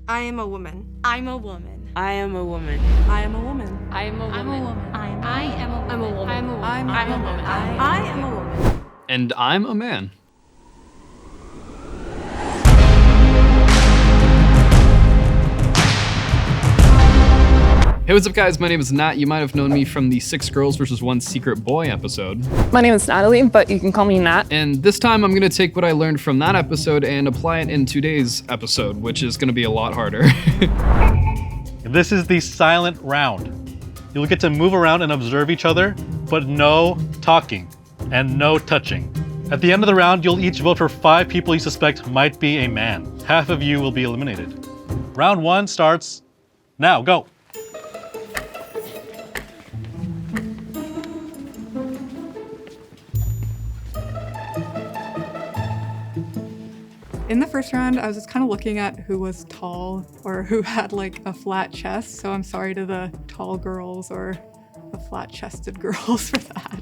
I am a woman. I'm a woman. I am a woman. I am a woman. I am a woman. I'm a woman. I am a woman. I'm a woman. I'm a woman. I'm a woman. I am a woman. And I'm a man. Hey, what's up guys? My name is Natt. You might have known me from the 6 Girls vs. 1 Secret Boy episode. My name is Natalie, but you can call me Natt. And this time I'm gonna take what I learned from that episode and apply it in today's episode, which is gonna be a lot harder. This is the silent round. You'll get to move around and observe each other, but no talking and no touching. At the end of the round, you'll each vote for 5 people you suspect might be a man. Half of you will be eliminated. Round 1 starts now. Go. In the first round, I was just kind of looking at who was tall or who had like a flat chest. So I'm sorry to the tall girls or the flat-chested girls for that.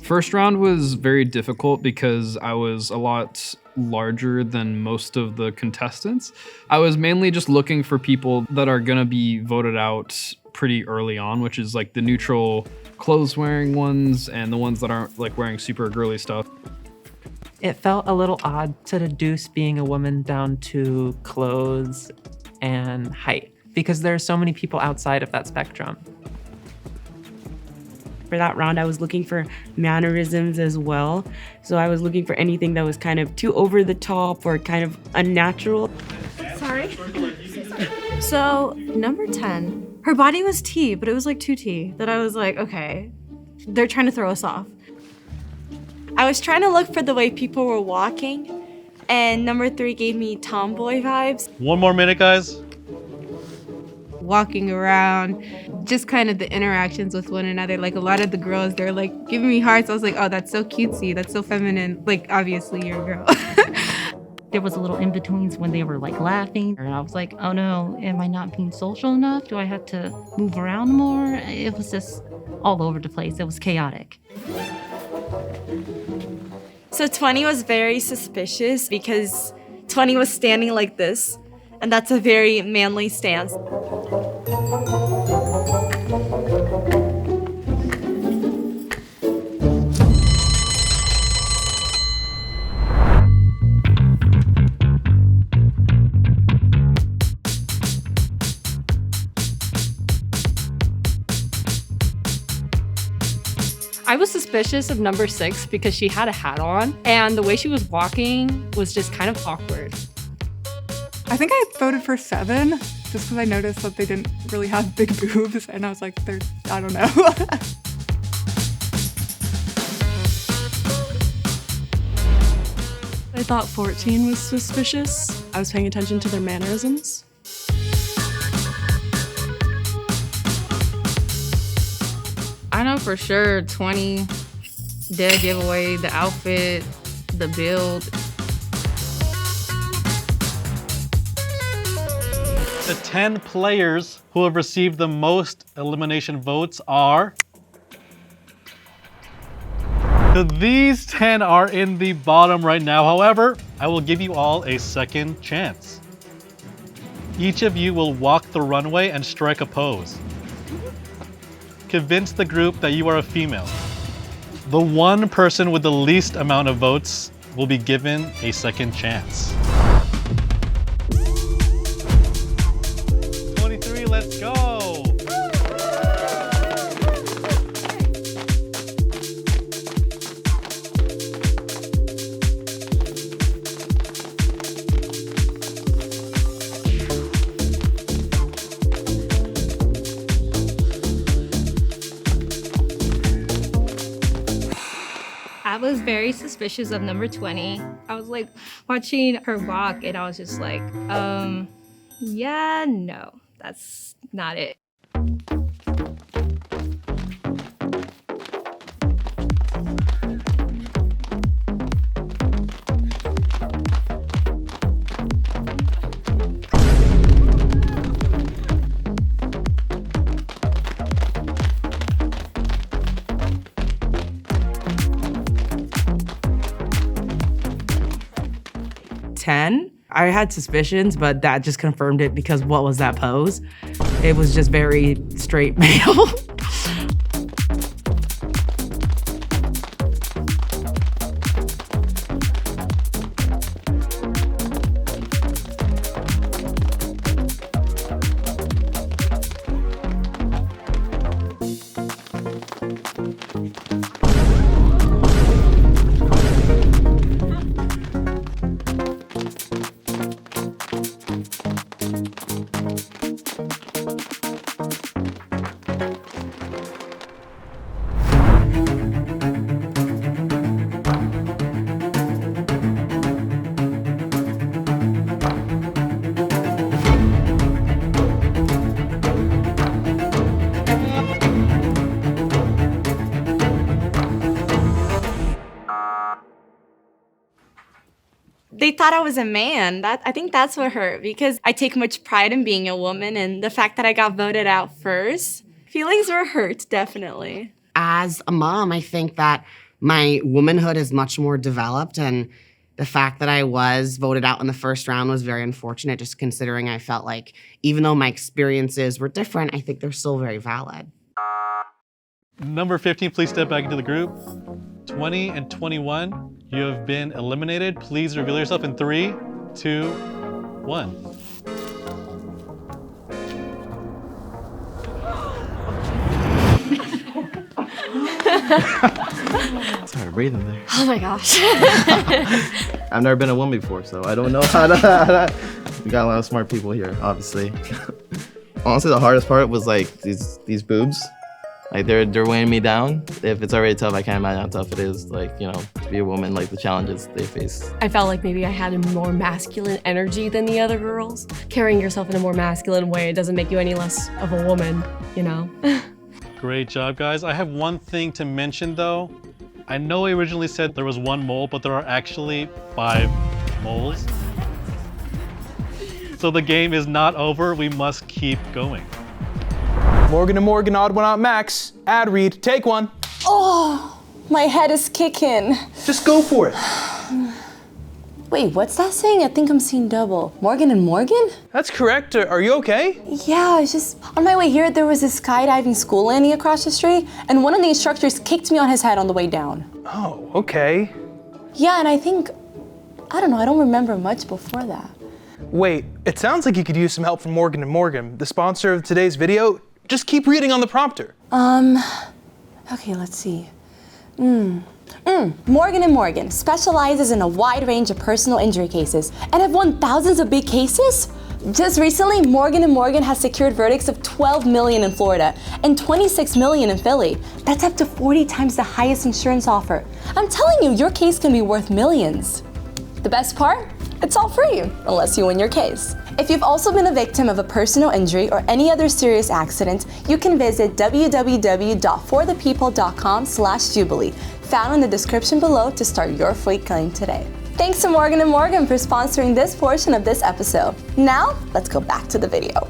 First round was very difficult because I was a lot larger than most of the contestants. I was mainly just looking for people that are gonna be voted out pretty early on, which is like the neutral clothes wearing ones and the ones that aren't like wearing super girly stuff. It felt a little odd to reduce being a woman down to clothes and height because there are so many people outside of that spectrum. For that round, I was looking for mannerisms as well. So I was looking for anything that was kind of too over the top or kind of unnatural. Sorry. So, number 10, her body was T, but it was like 2T, that I was like, okay, they're trying to throw us off. I was trying to look for the way people were walking, and number 3 gave me tomboy vibes. 1 more minute, guys. Walking around, just kind of the interactions with one another. Like a lot of the girls, they're like giving me hearts. I was like, oh, that's so cutesy. That's so feminine. Like, obviously you're a girl. There was a little in-betweens when they were like laughing. And I was like, oh no, am I not being social enough? Do I have to move around more? It was just all over the place. It was chaotic. So 20 was very suspicious because 20 was standing like this, and that's a very manly stance. I was suspicious of number 6 because she had a hat on and the way she was walking was just kind of awkward. I think I voted for 7 just because I noticed that they didn't really have big boobs and I was like, I don't know. I thought 14 was suspicious. I was paying attention to their mannerisms. I know for sure 20 did give away the outfit, the build. The 10 players who have received the most elimination votes are... So these 10 are in the bottom right now. However, I will give you all a second chance. Each of you will walk the runway and strike a pose. Convince the group that you are a female. The one person with the least amount of votes will be given a second chance. 23, let's go. I was very suspicious of number 20. I was like watching her walk and I was just like, yeah, no, that's not it. I had suspicions, but that just confirmed it because what was that pose? It was just very straight male. They thought I was a man. I think that's what hurt because I take much pride in being a woman, and the fact that I got voted out first, feelings were hurt, definitely. As a mom, I think that my womanhood is much more developed, and the fact that I was voted out in the first round was very unfortunate, just considering I felt like even though my experiences were different, I think they're still very valid. Number 15, please step back into the group. 20 and 21, you have been eliminated. Please reveal yourself in 3, 2, 1. Sorry, breathing there. Oh my gosh. I've never been a woman before, so I don't know how to. We got a lot of smart people here, obviously. Honestly, the hardest part was like these boobs. Like they're weighing me down. If it's already tough, I can't imagine how tough it is. Like, you know, to be a woman, like the challenges they face. I felt like maybe I had a more masculine energy than the other girls. Carrying yourself in a more masculine way, it doesn't make you any less of a woman, you know? Great job, guys. I have one thing to mention though. I know I originally said there was 1 mole, but there are actually 5 moles. So the game is not over. We must keep going. Morgan and Morgan, odd one out max. Ad read, take one. Oh, my head is kicking. Just go for it. Wait, what's that saying? I think I'm seeing double. Morgan and Morgan? That's correct. Are you okay? Yeah, I was just on my way here. There was a skydiving school landing across the street, and one of the instructors kicked me on his head on the way down. Oh, okay. Yeah, and I think, I don't know, I don't remember much before that. Wait, it sounds like you could use some help from Morgan and Morgan, the sponsor of today's video. Just keep reading on the prompter. Okay, let's see. Morgan and Morgan specializes in a wide range of personal injury cases and have won thousands of big cases. Just recently, Morgan and Morgan has secured verdicts of $12 million in Florida and $26 million in Philly. That's up to 40 times the highest insurance offer. I'm telling you, your case can be worth millions. The best part? It's all free, unless you win your case. If you've also been a victim of a personal injury or any other serious accident, you can visit www.forthepeople.com/Jubilee, found in the description below to start your free claim today. Thanks to Morgan and Morgan for sponsoring this portion of this episode. Now, let's go back to the video.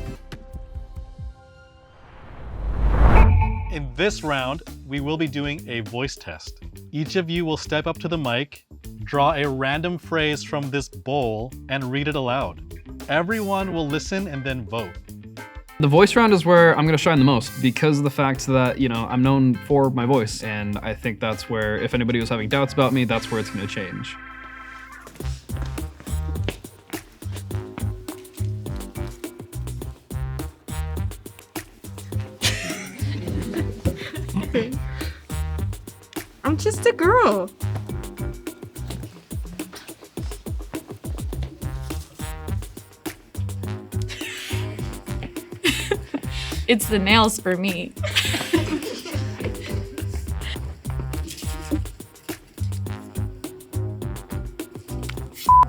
In this round, we will be doing a voice test. Each of you will step up to the mic, draw a random phrase from this bowl, and read it aloud. Everyone will listen and then vote. The voice round is where I'm gonna shine the most because of the fact that, you know, I'm known for my voice, and I think that's where, if anybody was having doubts about me, that's where it's gonna change. I'm just a girl. It's the nails for me.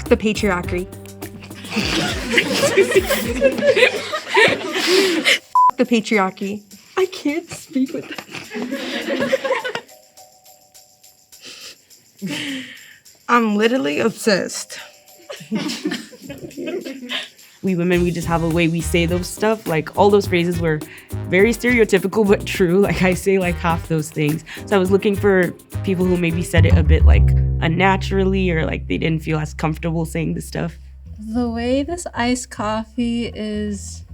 The patriarchy. The patriarchy. I can't speak with that. I'm literally obsessed. We women, we just have a way we say those stuff. Like all those phrases were very stereotypical but true. Like I say like half those things. So I was looking for people who maybe said it a bit like unnaturally or like they didn't feel as comfortable saying the stuff. The way this iced coffee is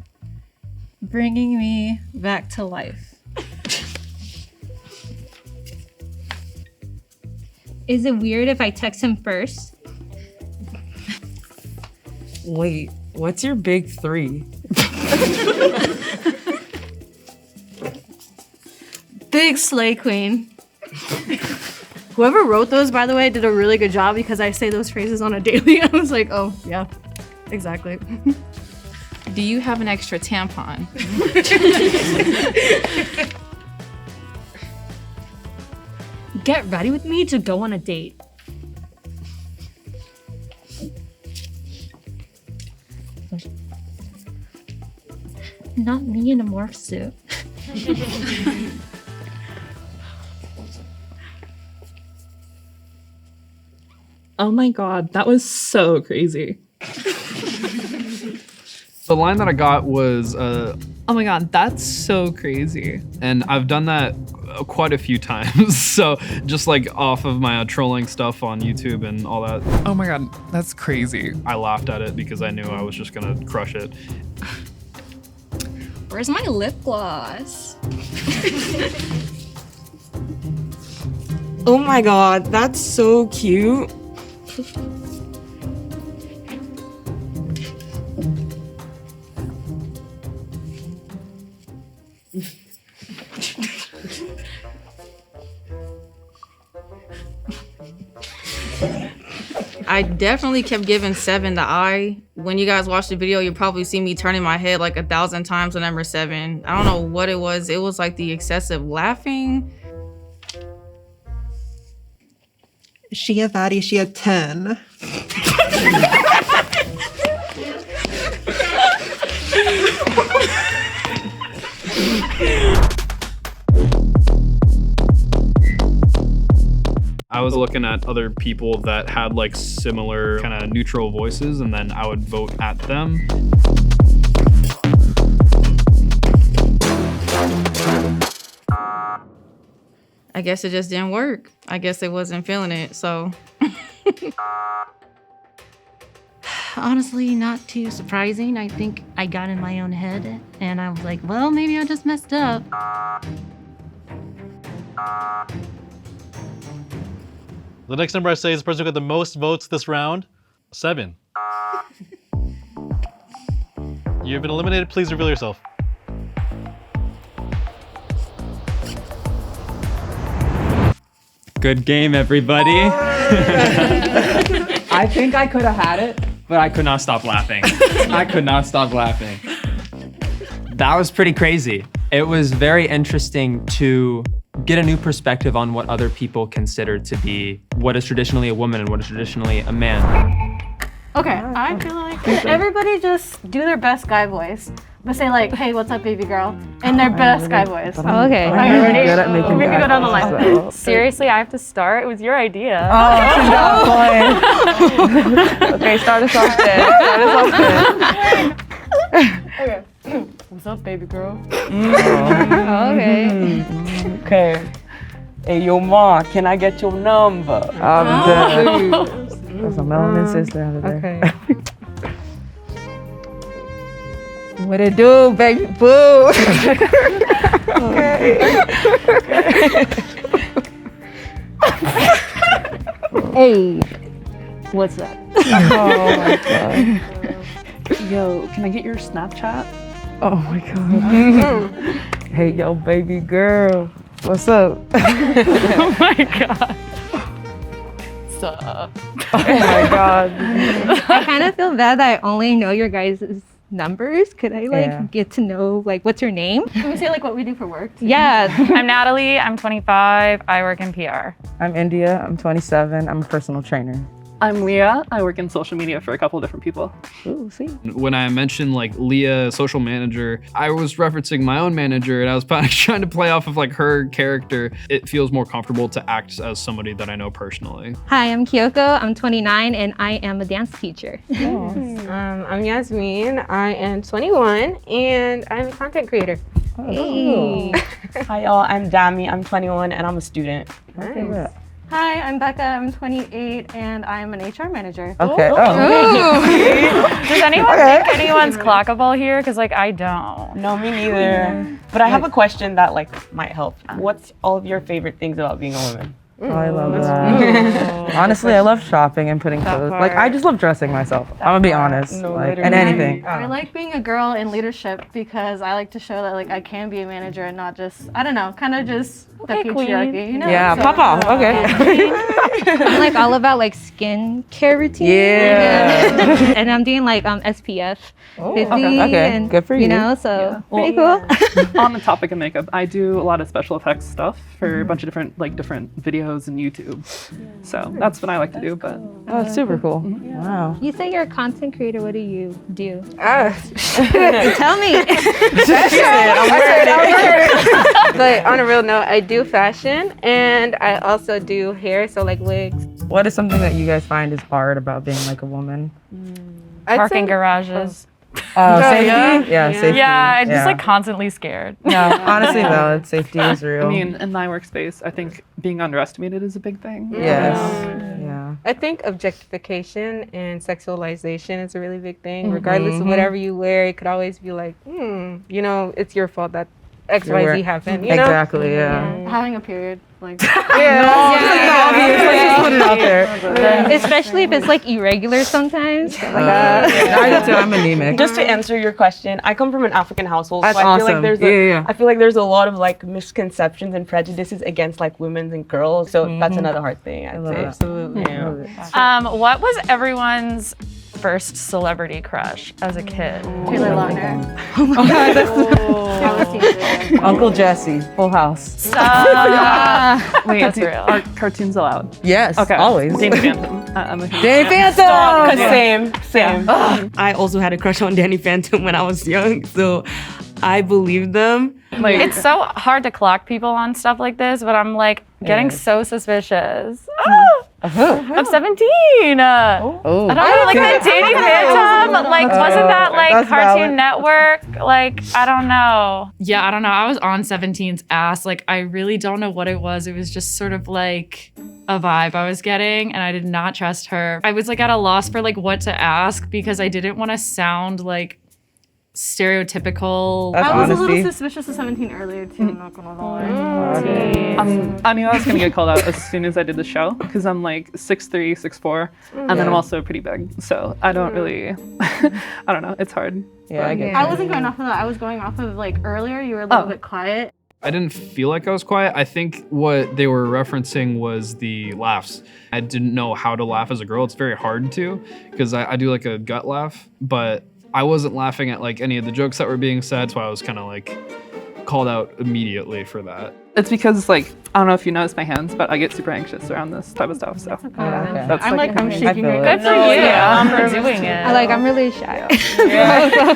bringing me back to life. Is it weird if I text him first? Wait, what's your big three? Big slay queen. Whoever wrote those, by the way, did a really good job because I say those phrases on a daily. I was like, oh, yeah, exactly. Do you have an extra tampon? Get ready with me to go on a date. Not me in a morph suit. Oh my god, that was so crazy. The line that I got was, oh my god, that's so crazy. And I've done that quite a few times. So just like off of my trolling stuff on YouTube and all that. Oh my god, that's crazy. I laughed at it because I knew I was just gonna crush it. Where's my lip gloss? Oh my god, that's so cute. I definitely kept giving 7 the eye. When you guys watch the video, you'll probably see me turning my head like 1,000 times to number 7. I don't know what it was. It was like the excessive laughing. She a fatty, she a 10. I was looking at other people that had like similar kind of neutral voices, and then I would vote at them. I guess it just didn't work. I guess they wasn't feeling it, so. Honestly, not too surprising. I think I got in my own head and I was like, well, maybe I just messed up. The next number I say is the person who got the most votes this round. 7. You've been eliminated. Please reveal yourself. Good game, everybody. I think I could have had it, but I could not stop laughing. I could not stop laughing. That was pretty crazy. It was very interesting to get a new perspective on what other people consider to be what is traditionally a woman and what is traditionally a man. Okay, I feel like everybody just do their best guy voice, but say like, "Hey, what's up, baby girl?" in their best guy voice. Oh, okay. I'm ready. Good at making We can go down the line. so. Seriously, I have to start? It was your idea. Okay, start us off then. Okay. What's up, baby girl? Okay. Okay. Hey, yo, ma, can I get your number? That's a melanin sister out there. Okay. What it do, baby boo? Okay. Hey, what's up? Oh my god. Yo, can I get your Snapchat? Oh my god. Hey, yo, baby girl. What's up? Oh my god. What's up? Oh my god. I kind of feel bad that I only know your guys' numbers. Could I get to know what's your name? Can we say what we do for work? Yeah. I'm Natalie. I'm 25. I work in PR. I'm India. I'm 27. I'm a personal trainer. I'm Leah. I work in social media for a couple of different people. Ooh, see. When I mentioned Leah, social manager, I was referencing my own manager, and I was trying to play off of her character. It feels more comfortable to act as somebody that I know personally. Hi, I'm Kyoko. I'm 29 and I am a dance teacher. I'm Yasmin. I am 21 and I'm a content creator. Hey. Hi y'all, I'm Dami. I'm 21 and I'm a student. Nice. Hi, I'm Becca. I'm 28 and I'm an HR manager. Okay. Does anyone think anyone's clockable here? Because like I don't. No, me neither. But I have a question that like might help. What's all of your favorite things about being a woman? Oh, I love that. Honestly, I love shopping and putting clothes. Like, I just love dressing myself. I'm gonna be honest. Like, and anything. I like being a girl in leadership because I like to show that like I can be a manager and not just, I don't know, kind of just the patriarchy, you know? Yeah, So- pop off. Okay. I'm like all about like skin care routine. Yeah. And I'm doing like SPF 50. Okay. And, Good for you. You know, so pretty Well, cool. On the topic of makeup, I do a lot of special effects stuff for a bunch of different videos and YouTube. So that's what I like to do. But Oh, it's super cool. Wow. You say you're a content creator. What do you do? Tell me. But on a real note, I do fashion and I also do hair, so like wigs. What is something that you guys find is hard about being like a woman? Parking garages. Safety? Yeah, safety. Yeah, I'm just Yeah. like constantly scared. No, honestly valid. Safety is real. I mean, in my workspace, I think being underestimated is a big thing. Yes. Yeah. I think objectification and sexualization is a really big thing. Regardless of whatever you wear, it could always be like, you know, it's your fault that XYZ happened. You know? Exactly, yeah. Having a period, like Especially if it's like irregular sometimes. I'm anemic. Just to answer your question, I come from an African household, That's so I feel awesome. like Yeah. I feel like there's a lot of like misconceptions and prejudices against like women and girls. So that's another hard thing, I'd say. Absolutely. Yeah. What was everyone's first celebrity crush as a kid? Taylor Lautner. Uncle Jesse, Full House. Wait, That's real. Are cartoons allowed? Yes, Okay. always. Danny Phantom. I'm a huge Danny fan. Phantom! Same. I also had a crush on Danny Phantom when I was young, so I believed them. Like, It's so hard to clock people on stuff like this, but I'm like getting so suspicious. I'm 17. I don't know, like the Danny Phantom. Like, wasn't that like That's Cartoon valid. Network? Like, I don't know. Yeah, I don't know. I was on 17's ass. Like, I really don't know what it was. It was just sort of like a vibe I was getting, and I did not trust her. I was like at a loss for like what to ask because I didn't want to sound like stereotypical. That's I was a honesty. little suspicious of 17 earlier too, I'm not gonna lie. I knew I was gonna get called out as soon as I did the show because I'm like 6'3", 6'4", and then I'm also pretty big. So I don't really, I don't know. It's hard. Yeah, I get I wasn't going off of that. I was going off of like earlier you were a little bit quiet. I didn't feel like I was quiet. I think what they were referencing was the laughs. I didn't know how to laugh as a girl. It's very hard to because I do like a gut laugh, but I wasn't laughing at like any of the jokes that were being said, so I was kind of like called out immediately for that. It's because like I don't know if you notice my hands, but I get super anxious around this type of stuff. So that's I'm like I'm shaking right Good for you for doing it. I'm really shy.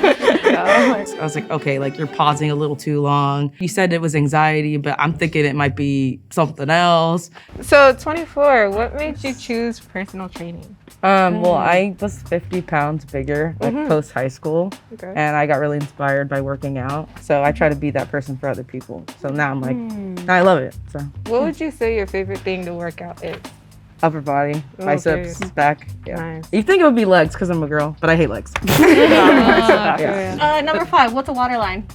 I was like, okay, like you're pausing a little too long. You said it was anxiety, but I'm thinking it might be something else. So 24, what made you choose personal training? Well, I was 50 pounds bigger, like post high school, and I got really inspired by working out. So I try to be that person for other people. So now I'm like, I love it. So What would you say your favorite thing to work out is? upper body, biceps, Okay. back. Yeah. Nice. You think it would be legs because I'm a girl, but I hate legs. Number 5, what's a water line?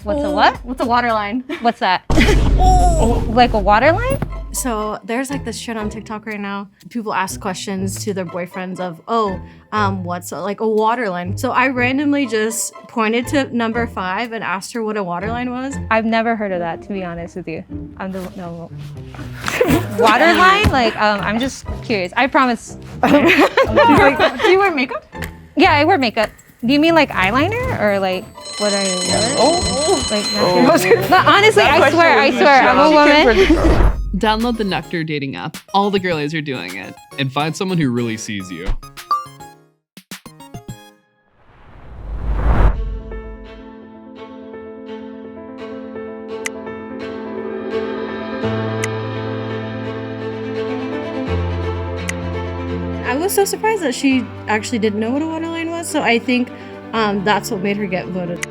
What's a what? What's a water line? What's that? Like a water line? So there's like this shit on TikTok right now. People ask questions to their boyfriends of, what's like a water line? So I randomly just pointed to number 5 and asked her what a water line was. I've never heard of that, to be honest with you. No. Water line? Like, I'm just curious. I promise. Do you wear makeup? Yeah, I wear makeup. Do you mean like eyeliner or like what are you? Like, but honestly, I swear, I'm a woman. Download the Nectar dating app. All the girlies are doing it. And find someone who really sees you. I was so surprised that she actually didn't know what a water line was. So I think that's what made her get voted.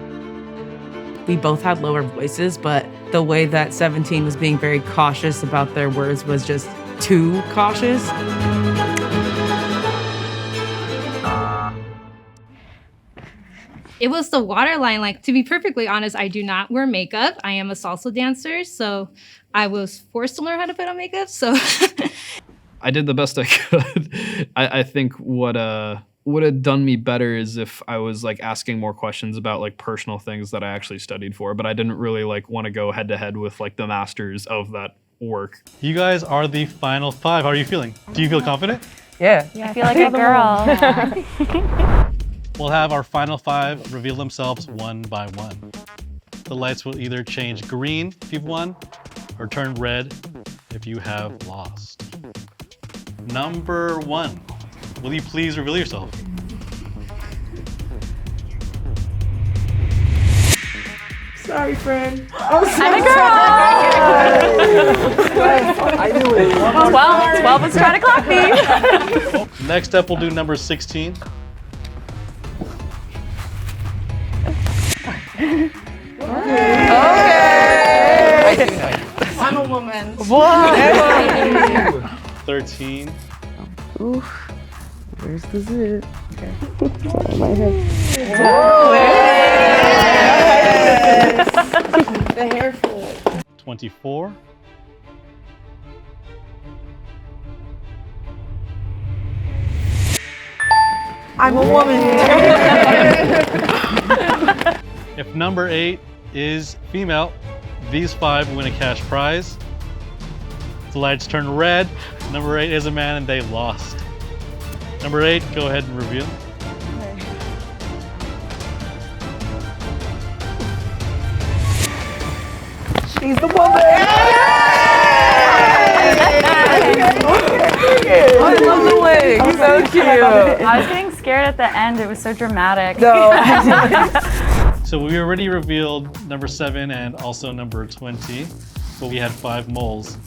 We both had lower voices, but the way that 17 was being very cautious about their words was just too cautious. It was the waterline. Like, to be perfectly honest, I do not wear makeup. I am a salsa dancer, so I was forced to learn how to put on makeup. So I did the best I could. I think what would have done me better is if I was like asking more questions about like personal things that I actually studied for, but I didn't really like want to go head to head with like the masters of that work. You guys are the final 5. How are you feeling? Do you feel confident? Yeah. I feel like a girl. We'll have our final 5 reveal themselves one by one. The lights will either change green if you've won, or turn red if you have lost. Number 1, will you please reveal yourself? Sorry, friend. I'm a girl! I knew it. 12 was trying to clock me. Next up, we'll do number 16. I'm a woman. What? 13. Ooh. Where's the zit? Okay. The hair flip. 24. I'm a woman. If number 8 is female, these 5 win a cash prize. The lights turn red. Number 8 is a man and they lost. Number 8, go ahead and reveal. She's the woman. I love the wig. So cute. I was getting scared at the end. It was so dramatic. No. So we already revealed number 7 and also number 20, but we had 5 moles.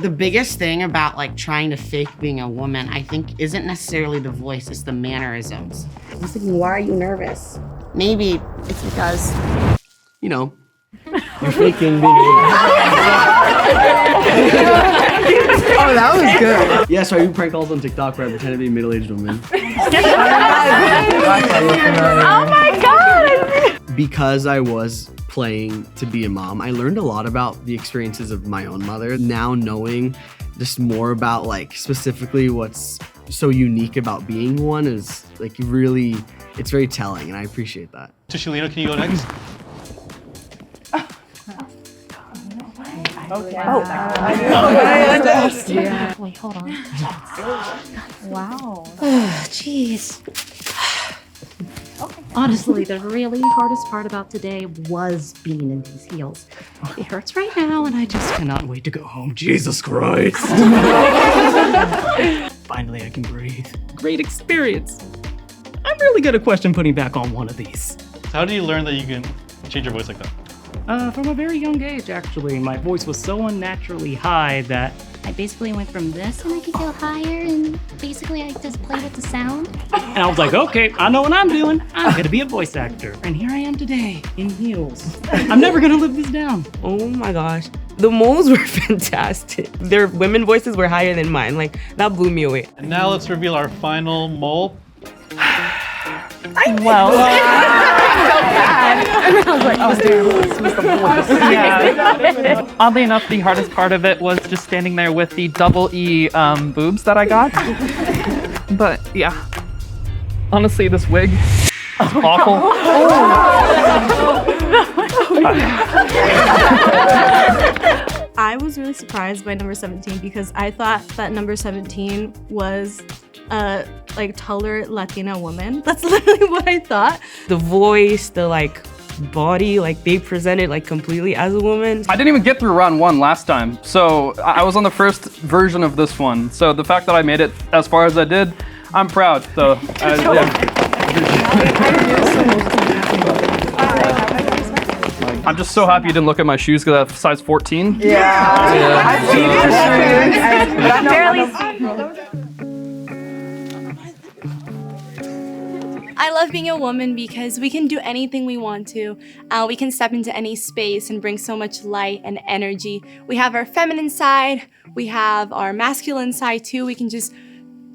The biggest thing about like trying to fake being a woman, I think, isn't necessarily the voice, it's the mannerisms. I was thinking, why are you nervous? Maybe it's because, you know, you're faking being a Oh, that was good. Yeah, so I do prank calls on TikTok where I pretend to be a middle-aged woman. Oh my god! Because I was playing to be a mom, I learned a lot about the experiences of my own mother. Now knowing just more about like specifically what's so unique about being one is like really, it's very telling and I appreciate that. Tushalino, can you go next? Okay. Yeah. Wait, hold on. Wow. Jeez. Honestly, the really hardest part about today was being in these heels. It hurts right now, and I just cannot wait to go home. Jesus Christ. Finally, I can breathe. Great experience. I'm really good at question putting back on one of these. How do you learn that you can change your voice like that? From a very young age, actually. My voice was so unnaturally high that I basically went from this, and I could go higher, and basically I just play with the sound. And I was like, okay, I know what I'm doing. I'm gonna be a voice actor. And here I am today, in heels. I'm never gonna live this down. Oh my gosh. The moles were fantastic. Their women voices were higher than mine. Like, that blew me away. And now let's reveal our final mole. Well. I was like, oh damn, this was the voice. Yeah. Oddly enough, the hardest part of it was just standing there with the double E boobs that I got. But yeah, honestly, this wig is awful. I was really surprised by number 17 because I thought that number 17 was a like taller Latina woman. That's literally what I thought. The voice, the like body, like they presented like completely as a woman. I didn't even get through round 1 last time, so I was on the first version of this one. So the fact that I made it as far as I did, I'm proud. So I'm just so happy you didn't look at my shoes because I have size 14. Yeah. I've seen your shoes, but I barely. I love being a woman because we can do anything we want to. We can step into any space and bring so much light and energy. We have our feminine side, we have our masculine side too. We can just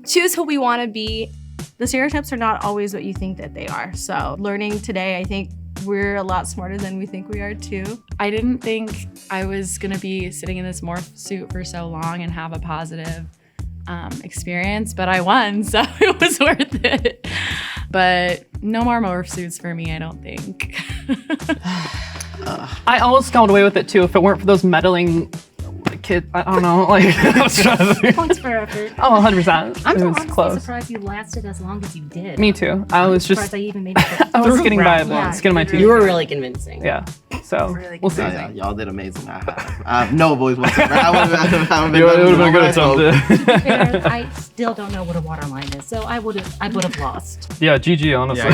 choose who we want to be. The stereotypes are not always what you think that they are. So learning today, I think we're a lot smarter than we think we are too. I didn't think I was gonna be sitting in this morph suit for so long and have a positive experience, but I won, so it was worth it. But no more morph suits for me, I don't think. I almost got away with it too if it weren't for those meddling kids. I don't know, like I was trying to think. Points for effort. Oh, 100%. I'm It was honestly close. surprised you lasted as long as you did. Me too. I was just surprised I even made it. I was getting by Yeah. the skin of my teeth. You were really convincing. Yeah. So we'll see. Yeah, y'all did amazing. I have no voice whatsoever. I would have been. It would have been a good attempt. To be fair, I still don't know what a waterline is, so I would have lost. Yeah, GG, honestly.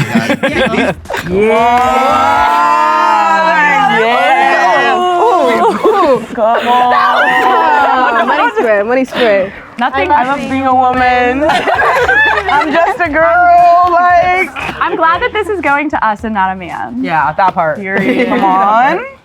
Come on. Money square, money square. Nothing. I love being a woman. I'm just a girl. Like, I'm glad that this is going to us and not a man. yeah, that part. Period. Come on.